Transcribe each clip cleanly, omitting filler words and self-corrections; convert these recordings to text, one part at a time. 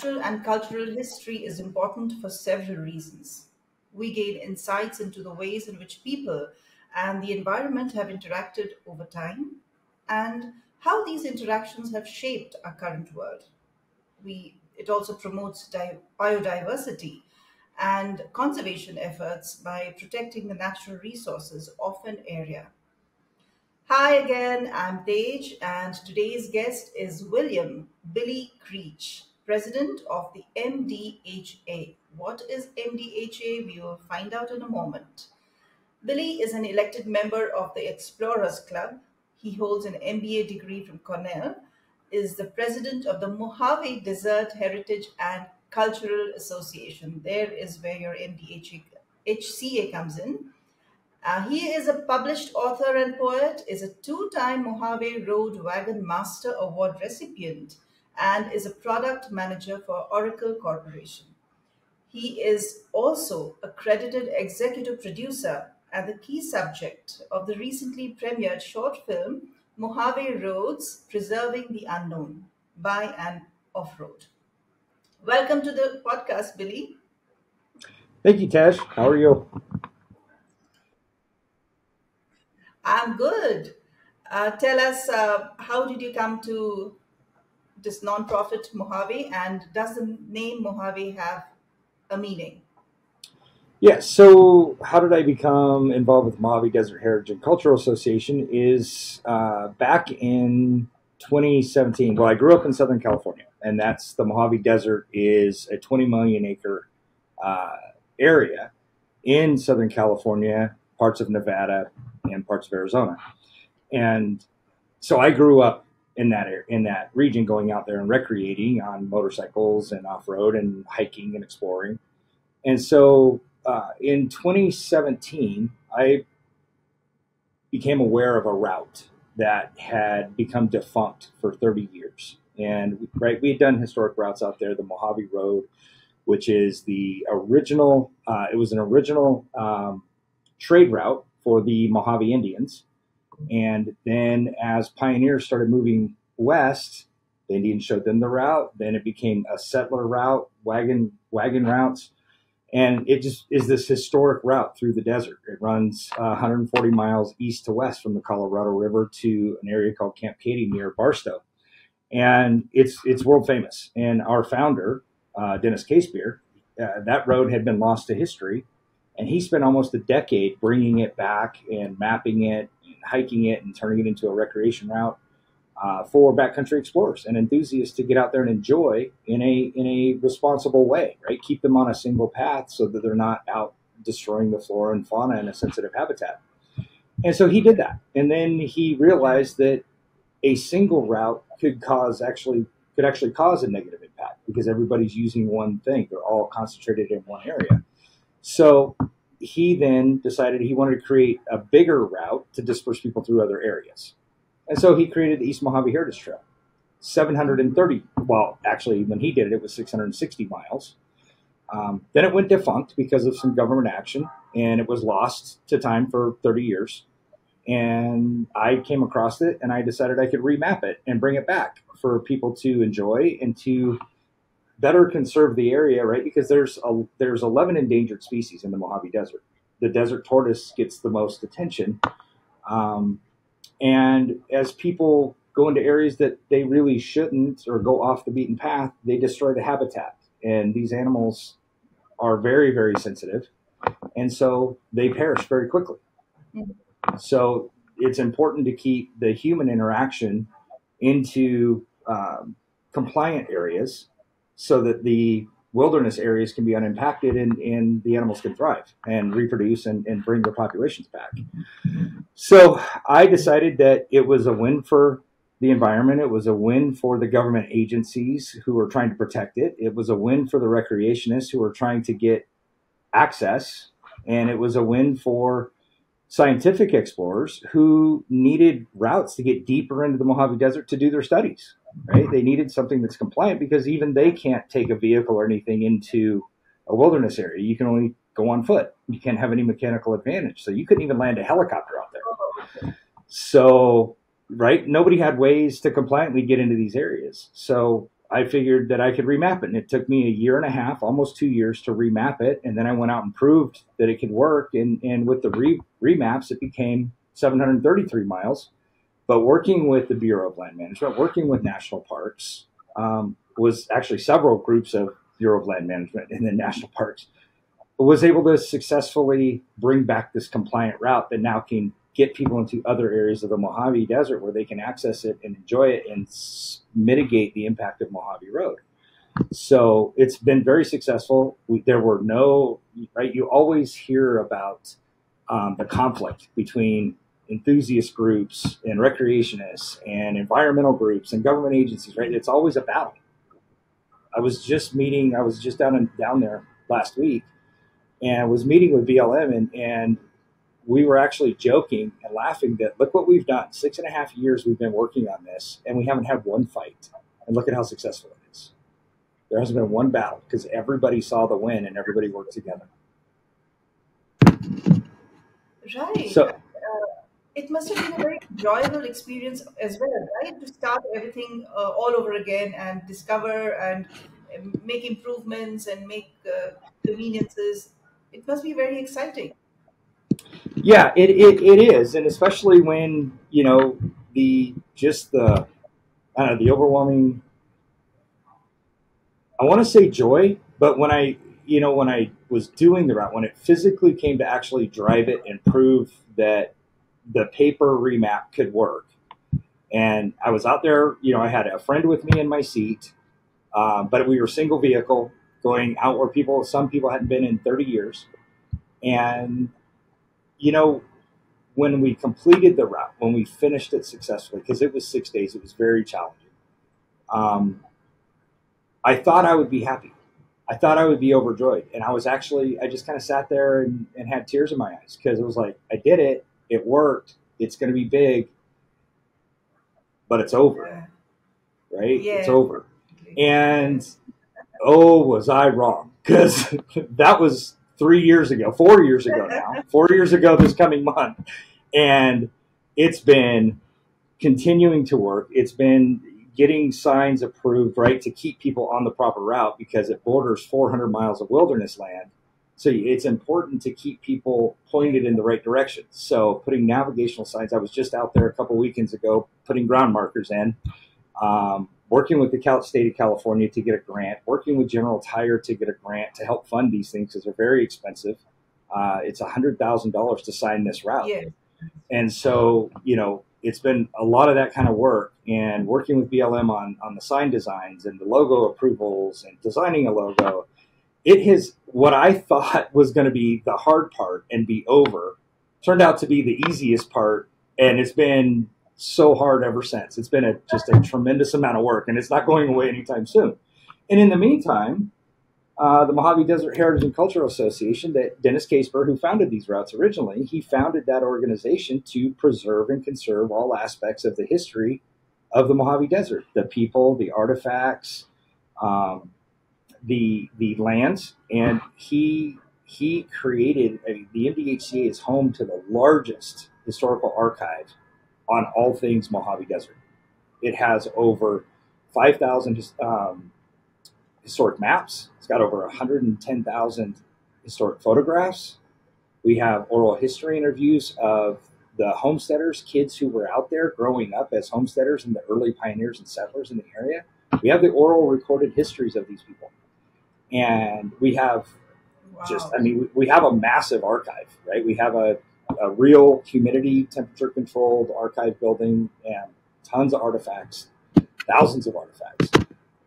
natural and cultural history is important for several reasons. We gain insights into the ways in which people and the environment have interacted over time and how these interactions have shaped our current world. It also promotes biodiversity and conservation efforts by protecting the natural resources of an area. Hi again, I'm Tej, and today's guest is William Billy Creech, president of the MDHA. What is MDHA? We will find out in a moment. Billy is an elected member of the Explorers Club. He holds an MBA degree from Cornell, is the president of the Mojave Desert Heritage and Cultural Association. There is where your MDHCA comes in. He is a published author and poet, is a two-time Mojave Road Wagon Master Award recipient, and is a product manager for Oracle Corporation. He is also accredited executive producer and the key subject of the recently premiered short film Mojave Roads, Preserving the Unknown by and Off-Road. Welcome to the podcast, Billy. Thank you, Tash. How are you? I'm good. Tell us, how did you come to this nonprofit Mojave, and does the name Mojave have a meaning? Yes. So, how did I become involved with Mojave Desert Heritage and Cultural Association? Is back in 2017. Well, I grew up in Southern California, and that's the Mojave Desert is a 20 million acre area in Southern California, parts of Nevada, and parts of Arizona. And so I grew up in that region, going out there and recreating on motorcycles and off-road and hiking and exploring. And so in 2017, I became aware of a route that had become defunct for 30 years. And we had done historic routes out there, the Mojave Road, which is the original, it was an original trade route for the Mojave Indians. And then as pioneers started moving west, the Indians showed them the route. Then it became a settler route, wagon routes. And it just is this historic route through the desert. It runs 140 miles east to west from the Colorado River to an area called Camp Katy near Barstow. And it's world famous. And our founder, Dennis Casebeer, that road had been lost to history. And he spent almost a decade bringing it back and mapping it, and hiking it, and turning it into a recreation route for backcountry explorers and enthusiasts to get out there and enjoy in a responsible way, right? Keep them on a single path so that they're not out destroying the flora and fauna in a sensitive habitat. And so he did that. And then he realized that a single route could actually cause a negative impact because everybody's using one thing. They're all concentrated in one area. So he then decided he wanted to create a bigger route to disperse people through other areas. And so he created the East Mojave Heritage Trail, 730. Well, actually, when he did it, it was 660 miles. Then it went defunct because of some government action, and it was lost to time for 30 years. And I came across it, and I decided I could remap it and bring it back for people to enjoy and to better conserve the area, right? Because there's 11 endangered species in the Mojave Desert. The desert tortoise gets the most attention. And as people go into areas that they really shouldn't or go off the beaten path, they destroy the habitat. And these animals are very, very sensitive. And so they perish very quickly. So it's important to keep the human interaction into compliant areas so that the wilderness areas can be unimpacted and the animals can thrive and reproduce and bring their populations back. So I decided that it was a win for the environment. It was a win for the government agencies who were trying to protect it. It was a win for the recreationists who were trying to get access. And it was a win for scientific explorers who needed routes to get deeper into the Mojave Desert to do their studies, right? They needed something that's compliant because even they can't take a vehicle or anything into a wilderness area. You can only go on foot. You can't have any mechanical advantage. So you couldn't even land a helicopter out there. So, right, nobody had ways to compliantly get into these areas. So I figured that I could remap it. And it took me a year and a half, almost 2 years to remap it. And then I went out and proved that it could work. And with the remaps, it became 733 miles. But working with the Bureau of Land Management, working with national parks, was actually several groups of Bureau of Land Management and then national parks, was able to successfully bring back this compliant route that now can get people into other areas of the Mojave Desert where they can access it and enjoy it and mitigate the impact of Mojave Road. So it's been very successful. There were no, right, you always hear about the conflict between enthusiast groups and recreationists and environmental groups and government agencies, right? It's always a battle. I was just down there last week and was meeting with BLM and we were actually joking and laughing that look what we've done. 6.5 years we've been working on this and we haven't had one fight. And look at how successful it is. There hasn't been one battle because everybody saw the win and everybody worked together. Right. So It must have been a very enjoyable experience as well, right? To start everything all over again and discover and make improvements and make conveniences. It must be very exciting. yeah, it is. And especially when, the overwhelming, I want to say joy, but when I was doing the route, when it physically came to actually drive it and prove that the paper remap could work, and I was out there, I had a friend with me in my seat, but we were single vehicle going out where some people hadn't been in 30 years. And, when we completed the route, when we finished it successfully, because it was 6 days, it was very challenging. I thought I would be happy. I thought I would be overjoyed. And I just kind of sat there and had tears in my eyes because it was like, I did it. It worked. It's going to be big, but it's over, right? Yeah. It's over. And, was I wrong? Because that was 4 years ago now, 4 years ago this coming month. And it's been continuing to work. It's been getting signs approved, right, to keep people on the proper route because it borders 400 miles of wilderness land. So it's important to keep people pointed in the right direction. So putting navigational signs, I was just out there a couple weekends ago, putting ground markers in, working with the state of California to get a grant, working with General Tire to get a grant to help fund these things because they're very expensive. It's $100,000 to sign this route. Yeah. And so, it's been a lot of that kind of work and working with BLM on the sign designs and the logo approvals and designing a logo. It has, what I thought was going to be the hard part and be over, turned out to be the easiest part. And it's been so hard ever since. It's been just a tremendous amount of work and it's not going away anytime soon. And in the meantime, the Mojave Desert Heritage and Cultural Association, that Dennis Caseper, who founded these routes originally, he founded that organization to preserve and conserve all aspects of the history of the Mojave Desert, the people, the artifacts, the lands. And he created, the MDHCA is home to the largest historical archive on all things Mojave Desert. It has over 5,000 historic maps. It's got over 110,000 historic photographs. We have oral history interviews of the homesteaders, kids who were out there growing up as homesteaders and the early pioneers and settlers in the area. We have the oral recorded histories of these people. And we have we have a massive archive, right? We have a real humidity, temperature controlled archive building and tons of artifacts, thousands of artifacts.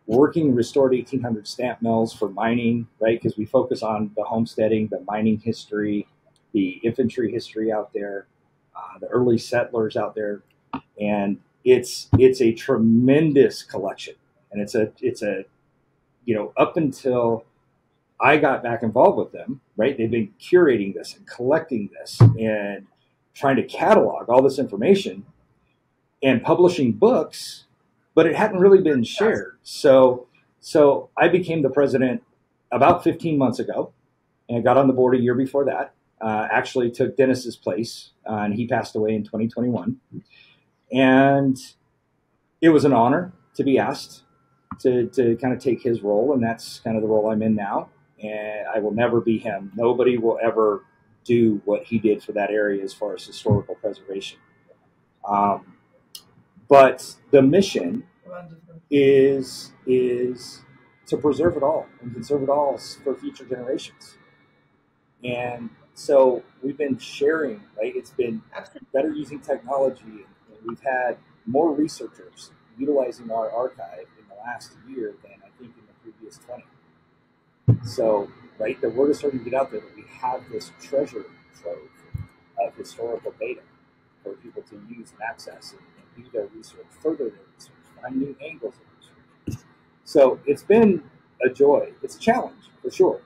Working restored 1800 stamp mills for mining, right? Because we focus on the homesteading, the mining history, the infantry history out there, the early settlers out there, and it's a tremendous collection. And it's a up until I got back involved with them, right? They've been curating this and collecting this and trying to catalog all this information and publishing books, but it hadn't really been shared. So I became the president about 15 months ago, and I got on the board a year before that. Actually took Dennis's place, and he passed away in 2021. And it was an honor to be asked to kind of take his role, and that's kind of the role I'm in now. And I will never be him. Nobody will ever do what he did for that area as far as historical preservation. But the mission Wonderful. is to preserve it all and conserve it all for future generations. And so we've been sharing, right? It's been Absolutely. better using technology, and we've had more researchers utilizing our archive in the last year than I think in the previous 20. So, right, the word is starting to get out there that we have this treasure trove of historical data for people to use and access and do their research, further their research, find new angles of research. So it's been a joy. It's a challenge, for sure.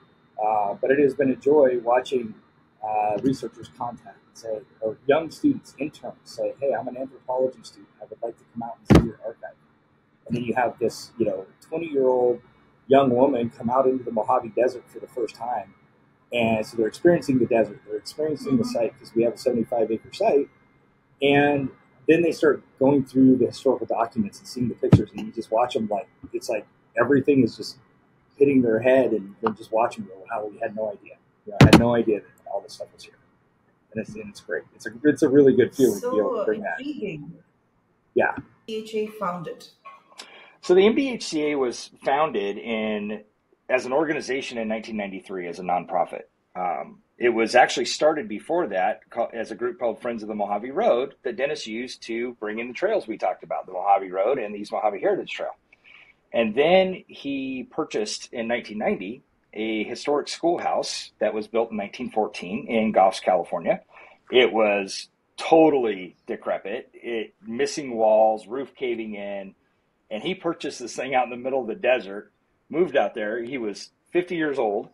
But it has been a joy watching researchers contact and say, or young students, interns say, hey, I'm an anthropology student. I would like to come out and see your archive. And then you have this, 20-year-old young woman come out into the Mojave Desert for the first time. And so they're experiencing the desert. They're experiencing the site because we have a 75-acre site. And then they start going through the historical documents and seeing the pictures. And you just watch them it's like everything is just hitting their head, and they're just watching them. Wow, we had no idea. I had no idea that all this stuff was here. And it's great. It's a really good feeling to be able to bring intriguing. that. Yeah. MDHCA founded. So the MDHCA was founded as an organization in 1993 as a nonprofit. It was actually started before that as a group called Friends of the Mojave Road that Dennis used to bring in the trails we talked about, the Mojave Road and the East Mojave Heritage Trail. And then he purchased in 1990 a historic schoolhouse that was built in 1914 in Goffs, California. It was totally decrepit, missing walls, roof caving in. And he purchased this thing out in the middle of the desert, moved out there. He was 50 years old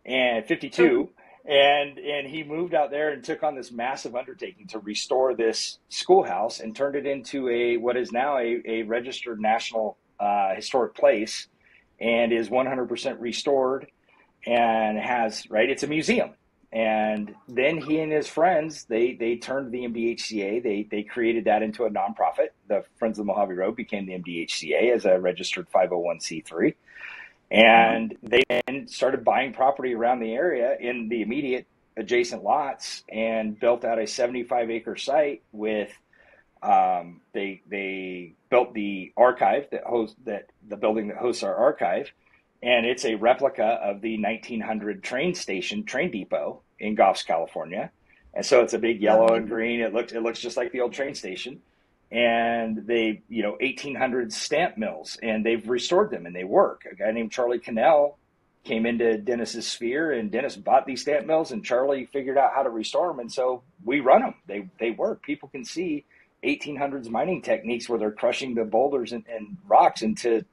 and 52. And he moved out there and took on this massive undertaking to restore this schoolhouse and turned it into what is now a registered national historic place, and is 100% restored and it's a museum. And then he and his friends, they turned the MDHCA. They created that into a nonprofit. The Friends of the Mojave Road became the MDHCA as a registered 501c3. And they then started buying property around the area in the immediate adjacent lots and built out a 75-acre site with they built the archive the building that hosts our archive. And it's a replica of the 1900 train depot in Goffs, California. And so it's a big yellow and green. It looks just like the old train station. And they, 1800 stamp mills, and they've restored them and they work. A guy named Charlie Cannell came into Dennis's sphere, and Dennis bought these stamp mills, and Charlie figured out how to restore them. And so we run them. They work. People can see 1800s mining techniques where they're crushing the boulders and rocks into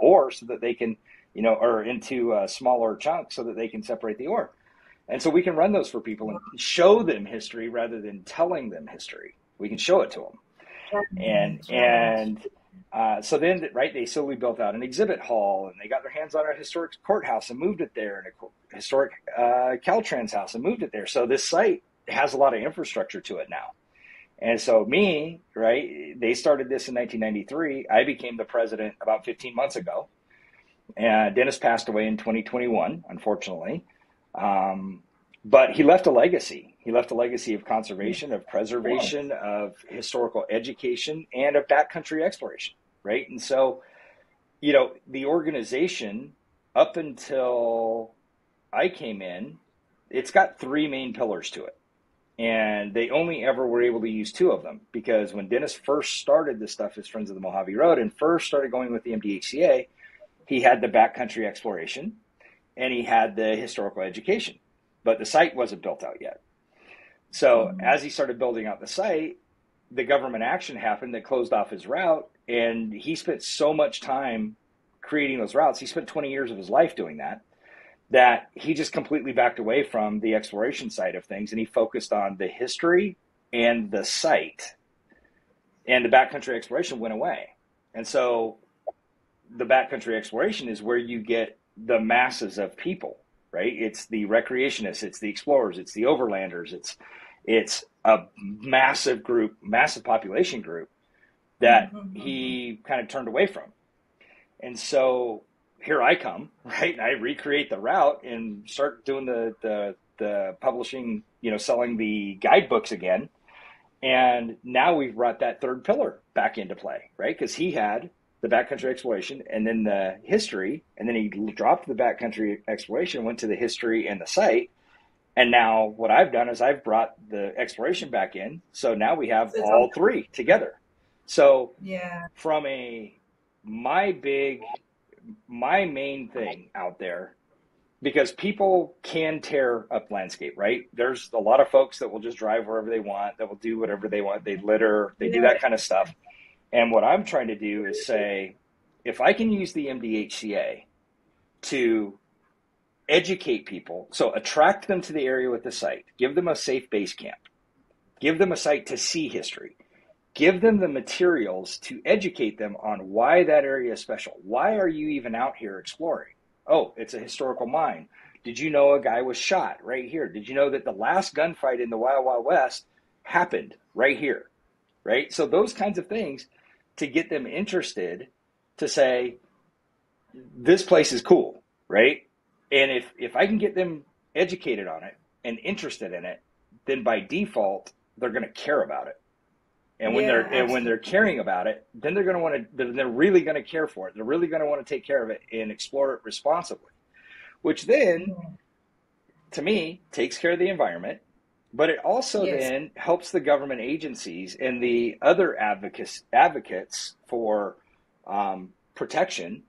ore so that they can, or into smaller chunks so that they can separate the ore. And so we can run those for people and show them history rather than telling them history. We can show it to them. So then, they slowly built out an exhibit hall, and they got their hands on a historic courthouse and moved it there, and a historic Caltrans house and moved it there. So this site has a lot of infrastructure to it now. And so they started this in 1993. I became the president about 15 months ago. And Dennis passed away in 2021, unfortunately. But he left a legacy. He left a legacy of conservation, of preservation, of historical education, and of backcountry exploration, right? And so, the organization, up until I came in, it's got three main pillars to it. And they only ever were able to use two of them, because when Dennis first started this stuff as Friends of the Mojave Road and first started going with the MDHCA, he had the backcountry exploration and he had the historical education, but the site wasn't built out yet. So as he started building out the site, the government action happened that closed off his route, and he spent so much time creating those routes. He spent 20 years of his life doing that he just completely backed away from the exploration side of things, and he focused on the history and the site, and the backcountry exploration went away. And so the backcountry exploration is where you get the masses of people, right? It's the recreationists, it's the explorers, it's the overlanders, it's a massive population group that he kind of turned away from. And so here I come, right? And I recreate the route and start doing the publishing, selling the guidebooks again. And now we've brought that third pillar back into play, right? Because he had the backcountry exploration and then the history, and then he dropped the backcountry exploration, went to the history and the site. And now what I've done is I've brought the exploration back in. So now we have all three together. So from my main thing out there, because people can tear up landscape, right? There's a lot of folks that will just drive wherever they want, that will do whatever they want. They litter, they do that kind of stuff. And what I'm trying to do is say, if I can use the MDHCA to educate people, so attract them to the area with the site, give them a safe base camp, give them a site to see history, give them the materials to educate them on why that area is special. Why are you even out here exploring? Oh, it's a historical mine. Did you know a guy was shot right here? Did you know that the last gunfight in the Wild Wild West happened right here? Right? So those kinds of things to get them interested, to say, this place is cool, right? And if I can get them educated on it and interested in it, then by default, they're going to care about it. And when they're caring about it, then they're going to want to, they're really going to care for it. They're really going to want to take care of it and explore it responsibly, which then, to me, takes care of the environment. But it also then helps the government agencies and the other advocates for protection.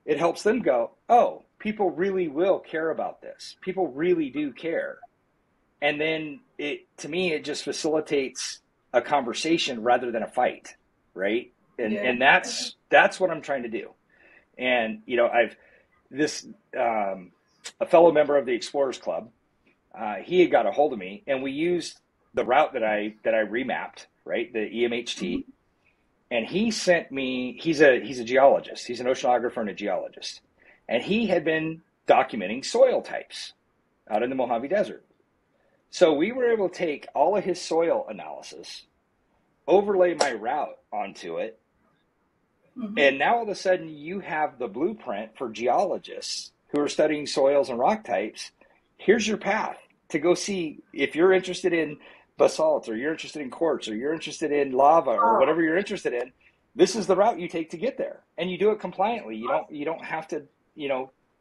It helps them go, oh, people really will care about this. People really do care. And then to me, it just facilitates a conversation rather than a fight, right? And that's what I'm trying to do. And I've a fellow member of the Explorers Club, he had got a hold of me, and we used the route that I remapped, right, the EMHT, and he sent me. He's a geologist. He's an oceanographer and a geologist, and he had been documenting soil types out in the Mojave Desert. So we were able to take all of his soil analysis, overlay my route onto it, and now all of a sudden you have the blueprint for geologists who are studying soils and rock types. Here's your path to go see if you're interested in basalt, or you're interested in quartz, or you're interested in lava, or whatever you're interested in. This is the route you take to get there, and you do it compliantly. You don't have to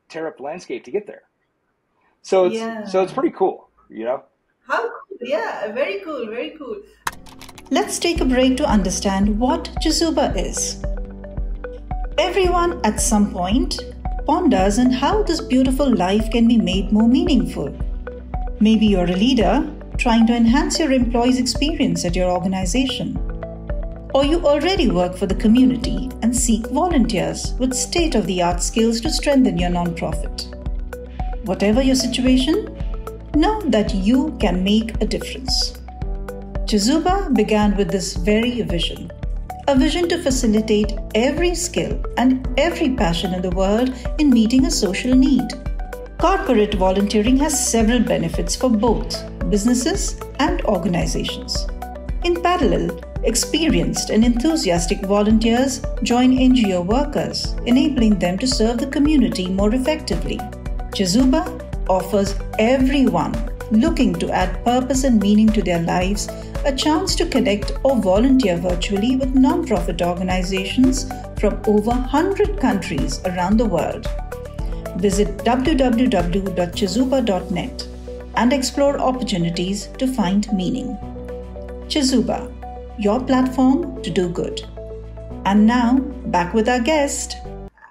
tear up the landscape to get there. So it's pretty cool, How cool. Yeah, very cool, very cool. Let's take a break to understand what Chizuba is. Everyone at some point ponders on how this beautiful life can be made more meaningful. Maybe you're a leader trying to enhance your employees' experience at your organization. Or you already work for the community and seek volunteers with state-of-the-art skills to strengthen your nonprofit. Whatever your situation, know that you can make a difference. Chizuba began with this very vision, a vision to facilitate every skill and every passion in the world in meeting a social need. Corporate volunteering has several benefits for both businesses and organizations. In parallel, experienced and enthusiastic volunteers join NGO workers, enabling them to serve the community more effectively. Chizuba offers everyone looking to add purpose and meaning to their lives a chance to connect or volunteer virtually with nonprofit organizations from over 100 countries around the world. Visit www.chizuba.net and explore opportunities to find meaning. Chizuba, your platform to do good. And now, back with our guest.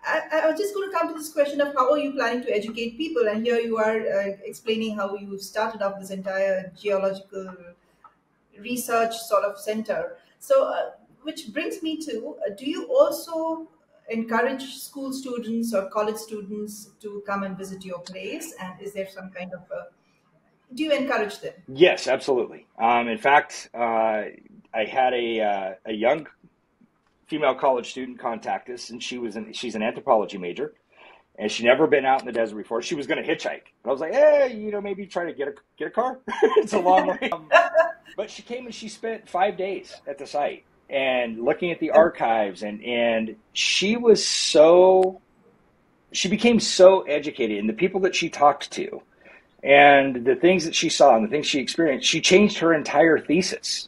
I was just going to come to this question of how are you planning to educate people, and here you are explaining how you started up this entire geological research sort of center. So, which brings me to, do you also encourage school students or college students to come and visit your place? And is there some kind of, do you encourage them? Yes, absolutely. In fact, I had a young female college student contact us, and she's an anthropology major, and she'd never been out in the desert before. She was going to hitchhike. And I was like, hey, maybe try to get a car. It's a long way. But she came and she spent 5 days at the site. and looking at the archives, and she became so educated, and the people that she talked to and the things that she saw and the things she experienced, she changed her entire thesis.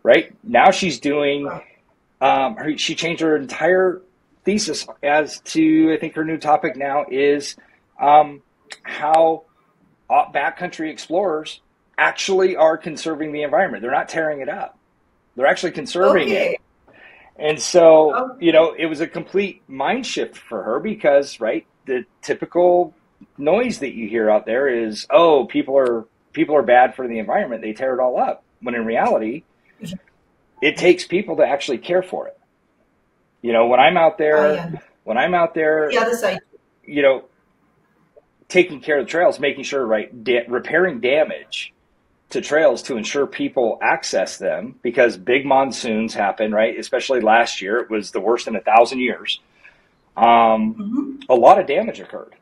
Right now she's doing, she changed her entire thesis as to, I think her new topic now is how backcountry explorers actually are conserving the environment. They're not tearing it up. They're actually conserving it. And so, it was a complete mind shift for her because, right, the typical noise that you hear out there is, oh, people are bad for the environment. They tear it all up. When in reality, it takes people to actually care for it. When I'm out there, the other side, taking care of the trails, making sure, right, repairing damage to trails to ensure people access them, because big monsoons happen, right? Especially last year, it was the worst in 1,000 years. A lot of damage occurred.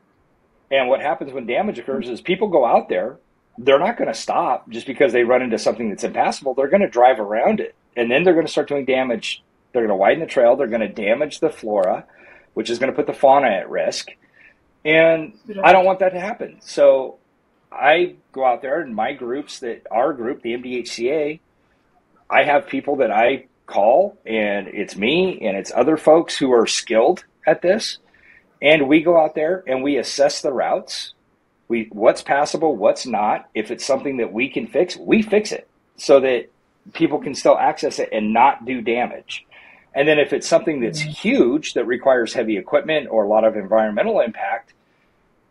And what happens when damage occurs is people go out there, they're not going to stop just because they run into something that's impassable. They're going to drive around it. And then they're going to start doing damage. They're going to widen the trail. They're going to damage the flora, which is going to put the fauna at risk. And I don't want that to happen. So I go out there, and my groups, our group, the MDHCA, I have people that I call, and it's me and it's other folks who are skilled at this. And we go out there and we assess the routes. What's passable, what's not. If it's something that we can fix, we fix it so that people can still access it and not do damage. And then if it's something that's huge that requires heavy equipment or a lot of environmental impact,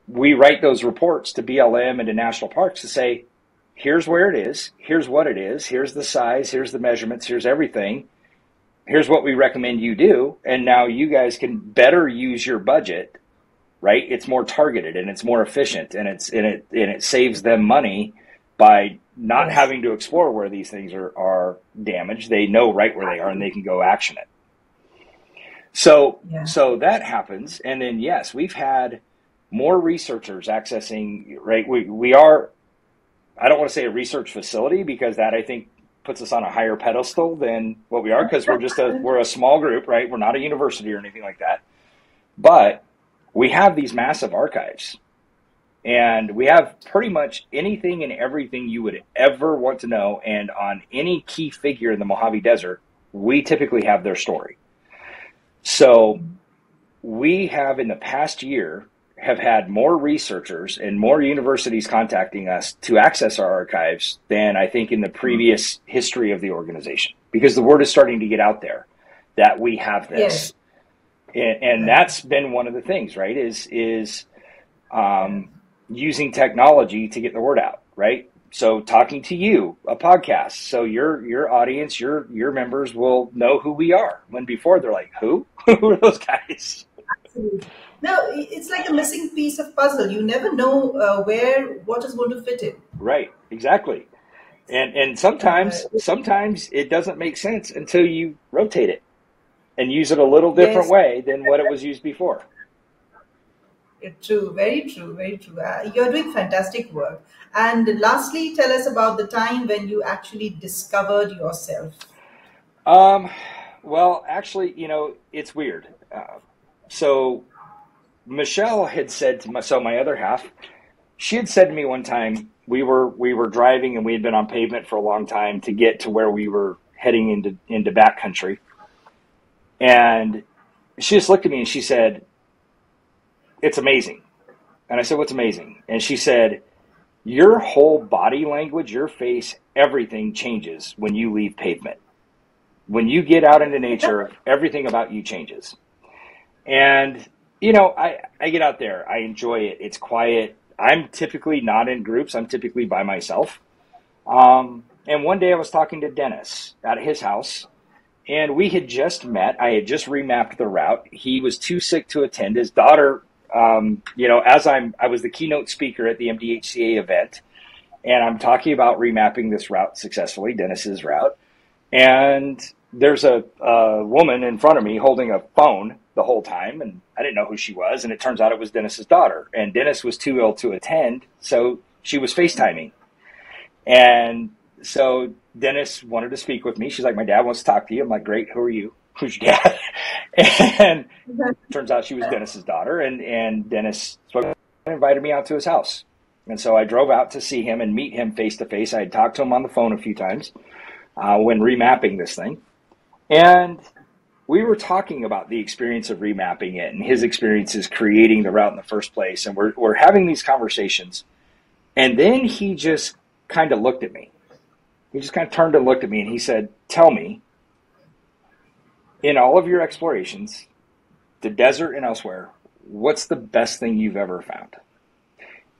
we write those reports to BLM and to national parks to say, here's where it is, here's what it is, here's the size, here's the measurements, here's everything. Here's what we recommend you do. And now you guys can better use your budget, right? It's more targeted and it's more efficient, and it saves them money by not having to explore where these things are damaged. They know right where they are and they can go action it. So that happens. And then, yes, we've had more researchers accessing, right? We are, I don't want to say a research facility, because that, I think, puts us on a higher pedestal than what we are, because we're a small group, right? We're not a university or anything like that. But we have these massive archives, and we have pretty much anything and everything you would ever want to know. And on any key figure in the Mojave Desert, we typically have their story. So we have, in the past year, have had more researchers and more universities contacting us to access our archives than I think in the previous history of the organization, because the word is starting to get out there that we have this. And that's been one of the things, right, is using technology to get the word out, right? So talking to you, a podcast, so your audience, your members will know who we are, when before they're like, who are those guys? Absolutely. No, it's like a missing piece of puzzle. You never know what is going to fit in. Right, exactly. And sometimes it doesn't make sense until you rotate it and use it a little different way than what it was used before. True, very true, very true. You're doing fantastic work. And lastly, tell us about the time when you actually discovered yourself. Well, actually, it's weird. So Michelle had said to my other half, she had said to me one time, we were driving and we had been on pavement for a long time to get to where we were heading into backcountry. And she just looked at me and she said, "It's amazing." And I said, "What's amazing?" And she said, "Your whole body language, your face, everything changes when you leave pavement. When you get out into nature, everything about you changes." And I get out there. I enjoy it. It's quiet. I'm typically not in groups. I'm typically by myself. And one day I was talking to Dennis at his house, and we had just met. I had just remapped the route. He was too sick to attend. His daughter, I was the keynote speaker at the MDHCA event, and I'm talking about remapping this route successfully, Dennis's route. And there's a woman in front of me holding a phone the whole time, and I didn't know who she was, and it turns out it was Dennis's daughter, and Dennis was too ill to attend, so she was FaceTiming. And so Dennis wanted to speak with me. She's like, my dad wants to talk to you. I'm like, great. Who are you? Who's your dad? And turns out she was Dennis's daughter. And Dennis invited me out to his house. And so I drove out to see him and meet him face to face. I had talked to him on the phone a few times when remapping this thing. And we were talking about the experience of remapping it and his experiences creating the route in the first place. And we're having these conversations. And then he just kind of looked at me. He just kind of turned and looked at me and he said, tell me, in all of your explorations, the desert and elsewhere, what's the best thing you've ever found?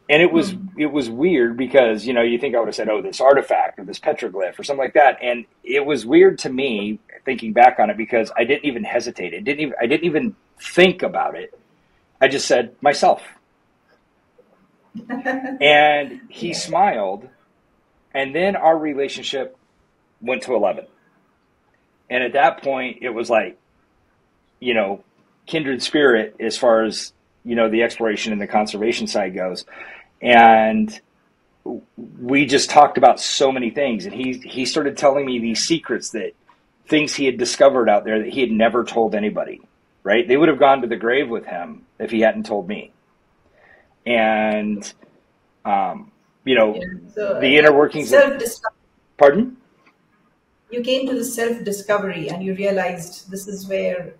And it was weird because, you know, you think I would have said, oh, this artifact or this petroglyph or something like that. And it was weird to me thinking back on it because I didn't even hesitate. I didn't even think about it. I just said myself. And he smiled. And then our relationship went to 11. And at that point, it was like, you know, kindred spirit as far as, you know, the exploration and the conservation side goes. And we just talked about so many things. And he started telling me these secrets, that things he had discovered out there that he had never told anybody, right? They would have gone to the grave with him if he hadn't told me. And, you know, so, the inner workings. Pardon? You came to the self-discovery and you realized this is where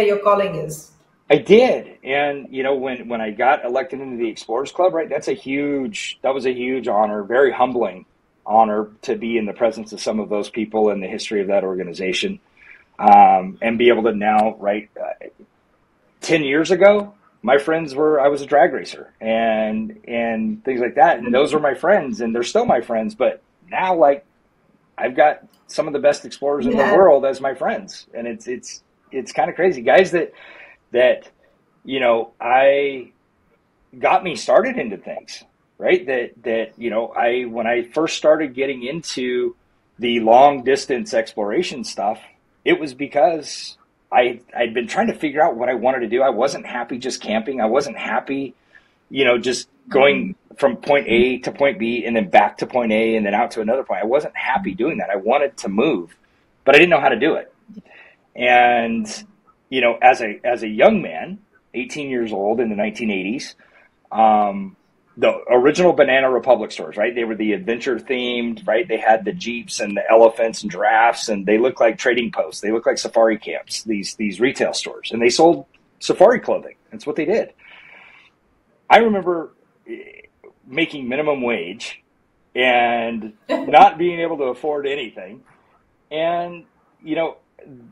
your calling is. I did. And, you know, when I got elected into the Explorers Club, right, that was a huge honor, very humbling honor to be in the presence of some of those people in the history of that organization. And be able to now, right, 10 years ago, my friends I was a drag racer and things like that. And those were my friends and they're still my friends. But now, like, I've got some of the best explorers in the world as my friends. And it's kind of crazy. Guys that, you know, got me started into things, right? That, you know, when I first started getting into the long distance exploration stuff, it was because I'd been trying to figure out what I wanted to do. I wasn't happy just camping. I wasn't happy, you know, just going from point A to point B and then back to point A and then out to another point. I wasn't happy doing that. I wanted to move, but I didn't know how to do it. And, you know, as a young man, 18 years old in the 1980s, the original Banana Republic stores, right? They were the adventure themed, right? They had the Jeeps and the elephants and giraffes, and they looked like trading posts. They looked like safari camps, these retail stores, and they sold safari clothing. That's what they did. I remember making minimum wage and not being able to afford anything. And, you know,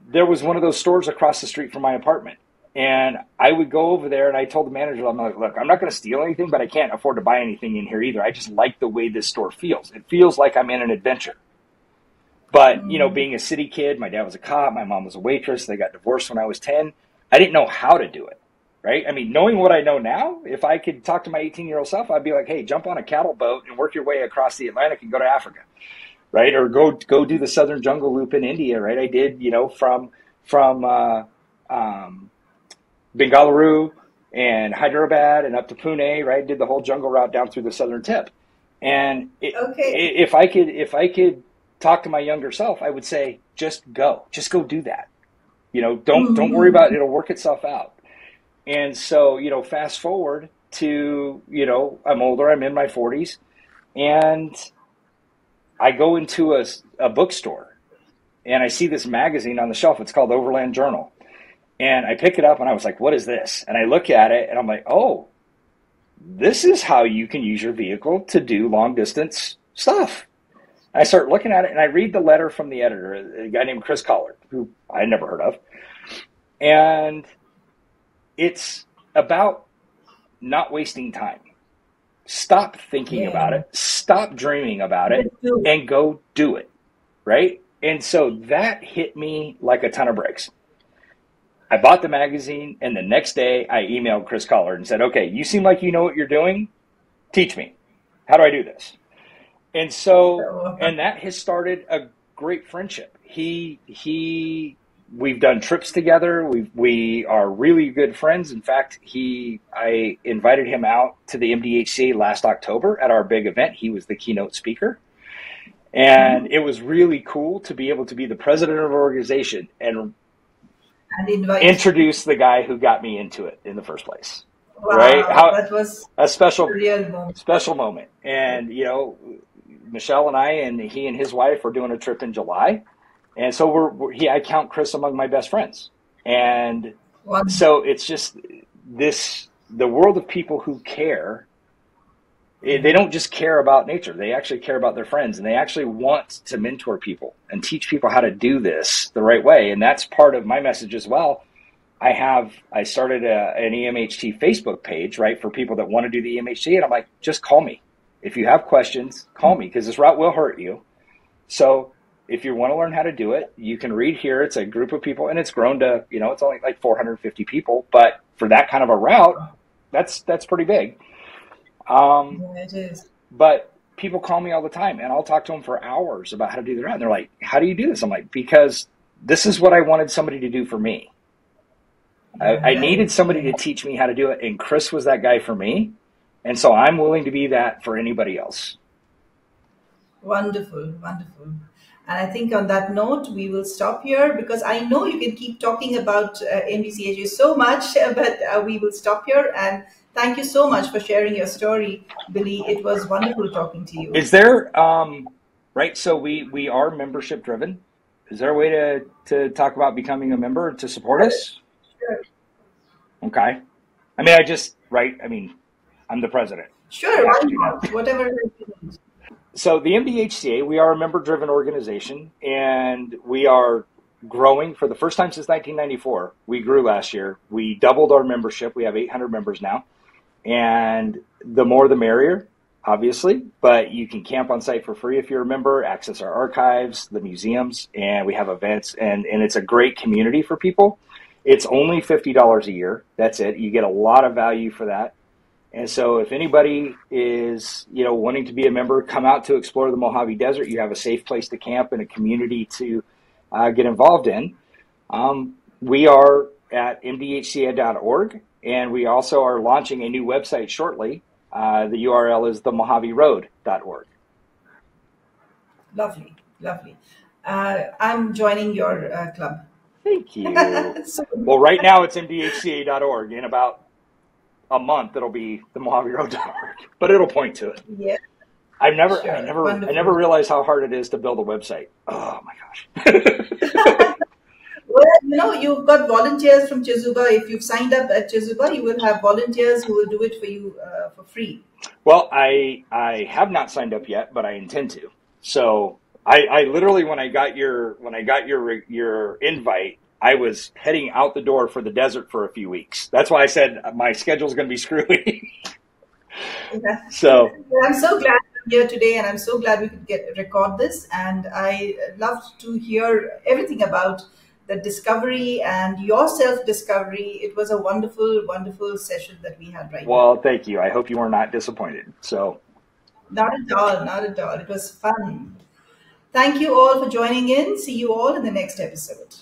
there was one of those stores across the street from my apartment. And I would go over there and I told the manager, I'm like, look, I'm not going to steal anything, but I can't afford to buy anything in here either. I just like the way this store feels. It feels like I'm in an adventure. But, you know, being a city kid, my dad was a cop, my mom was a waitress. They got divorced when I was 10. I didn't know how to do it, right? I mean, knowing what I know now, if I could talk to my 18-year-old self, I'd be like, hey, jump on a cattle boat and work your way across the Atlantic and go to Africa, right? Or go do the Southern Jungle Loop in India, right? I did, you know, from Bengaluru and Hyderabad and up to Pune, right? Did the whole jungle route down through the southern tip. And if I could talk to my younger self, I would say, just go do that. You know, don't worry about it. It'll work itself out. And so, you know, fast forward to, you know, I'm older, I'm in my 40s, and I go into a bookstore and I see this magazine on the shelf. It's called Overland Journal. And I pick it up and I was like, what is this? And I look at it and I'm like, oh, this is how you can use your vehicle to do long distance stuff. I start looking at it and I read the letter from the editor, a guy named Chris Collard, who I never heard of. And it's about not wasting time. Stop thinking about it. Stop dreaming about it and go do it. Right? And so that hit me like a ton of bricks. I bought the magazine, and the next day I emailed Chris Collard and said, okay, you seem like you know what you're doing. Teach me. How do I do this? And so, and that has started a great friendship. We've done trips together. We are really good friends. In fact, I invited him out to the MDHCA last October at our big event. He was the keynote speaker. And it was really cool to be able to be the president of an organization and introduce the guy who got me into it in the first place. Wow, right? That was a real special moment. And, Michelle and I and he and his wife are doing a trip in July. And so I count Chris among my best friends. And so it's just the world of people who care. They don't just care about nature. They actually care about their friends, and they actually want to mentor people and teach people how to do this the right way. And that's part of my message as well. I started an EMHT Facebook page, right, for people that want to do the EMHT. And I'm like, just call me. If you have questions, call me, because this route will hurt you. So if you want to learn how to do it, you can read here. It's a group of people, and it's grown to, it's only like 450 people. But for that kind of a route, that's pretty big. Yeah, it is. But people call me all the time, and I'll talk to them for hours about how to do the route. And they're like, how do you do this? I'm like, because this is what I wanted somebody to do for me. I needed somebody to teach me how to do it, and Chris was that guy for me. And so I'm willing to be that for anybody else. Wonderful, wonderful. And I think on that note, we will stop here, because I know you can keep talking about MDCHA so much, but we will stop here. And thank you so much for sharing your story, Billy. It was wonderful talking to you. Is there, right, so we are membership driven. Is there a way to talk about becoming a member to support us? Sure. Okay. I'm the president. Sure, why not? Whatever it is. So the MDHCA, we are a member-driven organization, and we are growing for the first time since 1994. We grew last year. We doubled our membership. We have 800 members now. And the more the merrier, obviously. But you can camp on site for free if you're a member, access our archives, the museums, and we have events. And it's a great community for people. It's only $50 a year. That's it. You get a lot of value for that. And so if anybody is, wanting to be a member, come out to explore the Mojave Desert. You have a safe place to camp and a community to get involved in. We are at mdhca.org, and we also are launching a new website shortly. The URL is themojaveroad.org. Lovely, lovely. I'm joining your club. Thank you. Well, right now it's mdhca.org. In about a month, it'll be the mojaveroad.org, but it'll point to it. Yeah. I never realized how hard it is to build a website. Oh my gosh. Well, you've got volunteers from Chizuba. If you've signed up at Chizuba, you will have volunteers who will do it for you for free. Well, I have not signed up yet, but I intend to. So I literally, when I got your invite, I was heading out the door for the desert for a few weeks. That's why I said my schedule's going to be screwy. Yeah. So I'm so glad I'm here today, and I'm so glad we could record this. And I loved to hear everything about the discovery and your self-discovery. It was a wonderful, wonderful session that we had right now. Well, thank you. I hope you were not disappointed. So not at all, not at all. It was fun. Thank you all for joining in. See you all in the next episode.